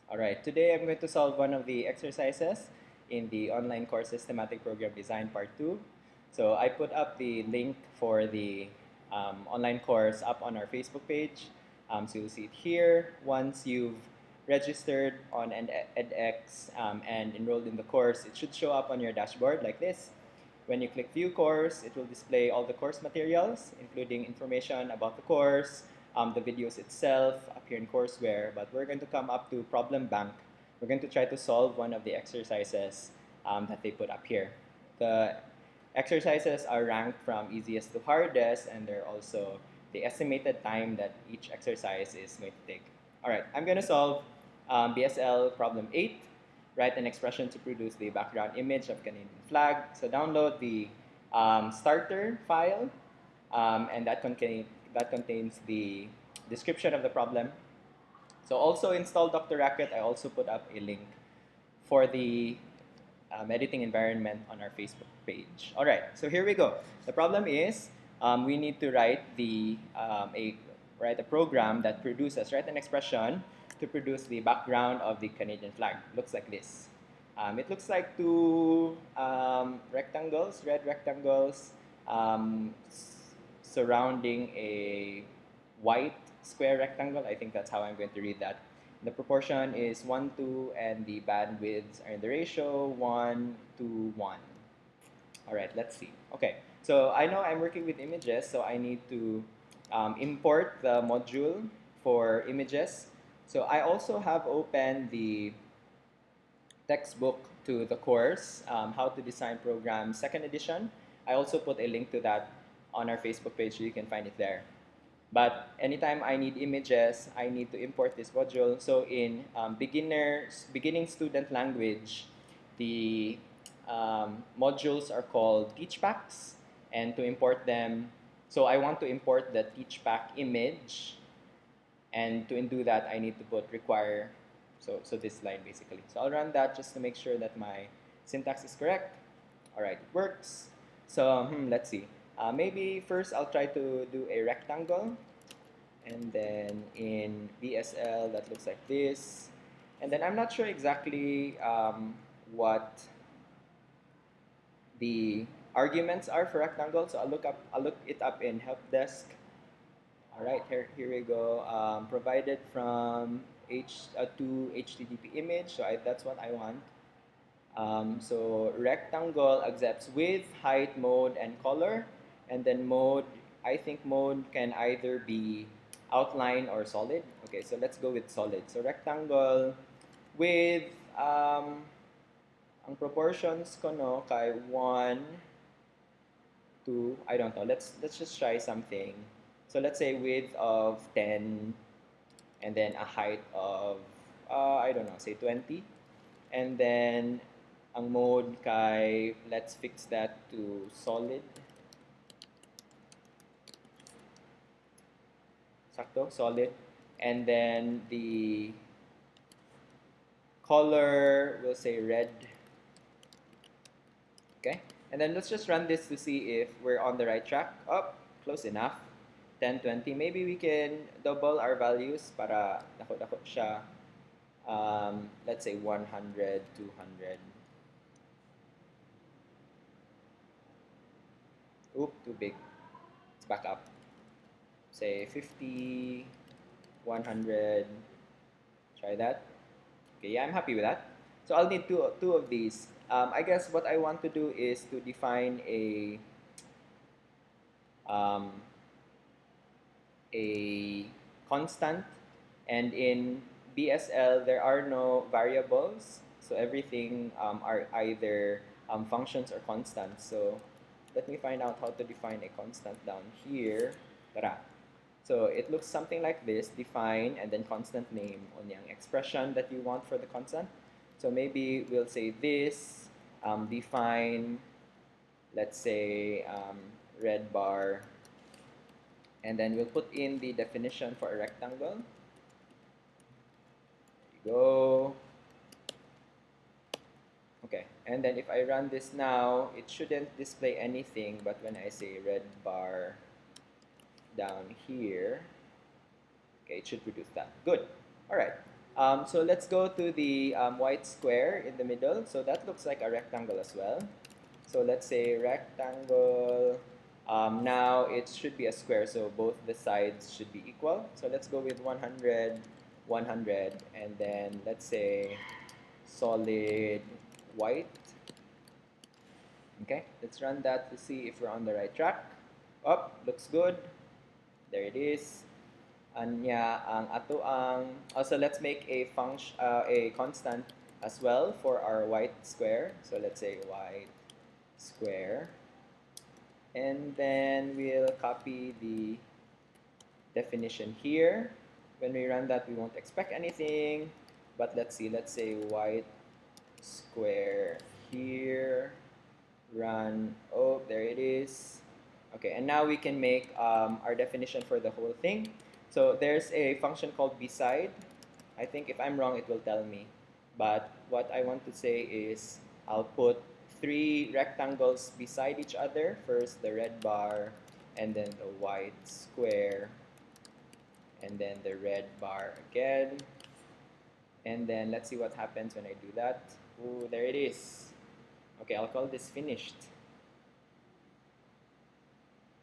Alright, today I'm going to solve one of the exercises in the online course Systematic Program Design Part 2. So I put up the link for the online course up on our Facebook page. So you'll see it here. Once you've registered on edX and enrolled in the course, it should show up on your dashboard like this. When you click View Course, it will display all the course materials, including information about the course, the videos itself up here in courseware, but we're going to come up to problem bank. We're going to try to solve one of the exercises that they put up here. The exercises are ranked from easiest to hardest, and they're also the estimated time that each exercise is going to take. All right, I'm going to solve BSL problem 8. Write an expression to produce the background image of Canadian flag. So download the starter file, and that contains the description of the problem. So also install Dr. Racket. I also put up a link for the editing environment on our Facebook page. All right, so here we go. The problem is we need to write write a program that write an expression to produce the background of the Canadian flag. Looks like this. It looks like two rectangles, red rectangles, surrounding a white square rectangle. I think that's how I'm going to read that. The proportion is 1 2, and the bandwidths are in the ratio 1 to 1. All right, let's see. Okay, so I know I'm working with images, so I need to import the module for images. So I also have opened the textbook to the course, How to Design Programs, second edition. I also put a link to that on our Facebook page, so you can find it there. But anytime I need images, I need to import this module. So in beginning student language, the modules are called teach packs, and to import them, so I want to import the teach pack image, and to do that, I need to put require, so this line basically. So I'll run that just to make sure that my syntax is correct. All right, it works. So let's see. Maybe first I'll try to do a rectangle, and then in BSL that looks like this. And then I'm not sure exactly what the arguments are for rectangle, so I'll look it up in help desk. All right, here we go. Provided from to HTTP image, so that's what I want. So rectangle accepts width, height, mode, and color. And then mode, I think mode can either be outline or solid. Okay, so let's go with solid. So rectangle with ang proportions ko no kay 1 to, I don't know, let's just try something. So let's say width of 10, and then a height of I don't know, say 20. And then ang mode kay, let's fix that to solid. Sakto, solid. And then the color, we'll say red. Okay? And then let's just run this to see if we're on the right track. Oh, close enough. 10, 20. Maybe we can double our values para dako-dako siya. Let's say 100, 200. Oop, too big. Let's back up. Say 50, 100. Try that. Okay, yeah, I'm happy with that. So I'll need two of these. I guess what I want to do is to define um, a constant, and in BSL there are no variables, so everything are either functions or constants. So let me find out how to define a constant down here. Tara. So it looks something like this: define and then constant name on yung expression that you want for the constant. So maybe we'll say this, define, let's say red bar, and then we'll put in the definition for a rectangle. There you go. Okay, and then if I run this now, it shouldn't display anything, but when I say red bar down here, okay, it should produce that. Good. All right. So let's go to the white square in the middle. So that looks like a rectangle as well. So let's say rectangle. Now it should be a square, so both the sides should be equal. So let's go with 100, 100, and then let's say solid white. Okay, let's run that to see if we're on the right track. Oh, looks good. There it is. Anya ang ato ang also let's make a function a constant as well for our white square. So let's say white square. And then we'll copy the definition here. When we run that, we won't expect anything. But let's see, let's say white square here. Run. Oh, there it is. Okay, and now we can make our definition for the whole thing. So there's a function called beside. I think if I'm wrong, it will tell me. But what I want to say is I'll put 3 rectangles beside each other. First the red bar, and then the white square, and then the red bar again. And then let's see what happens when I do that. Ooh, there it is. Okay, I'll call this finished.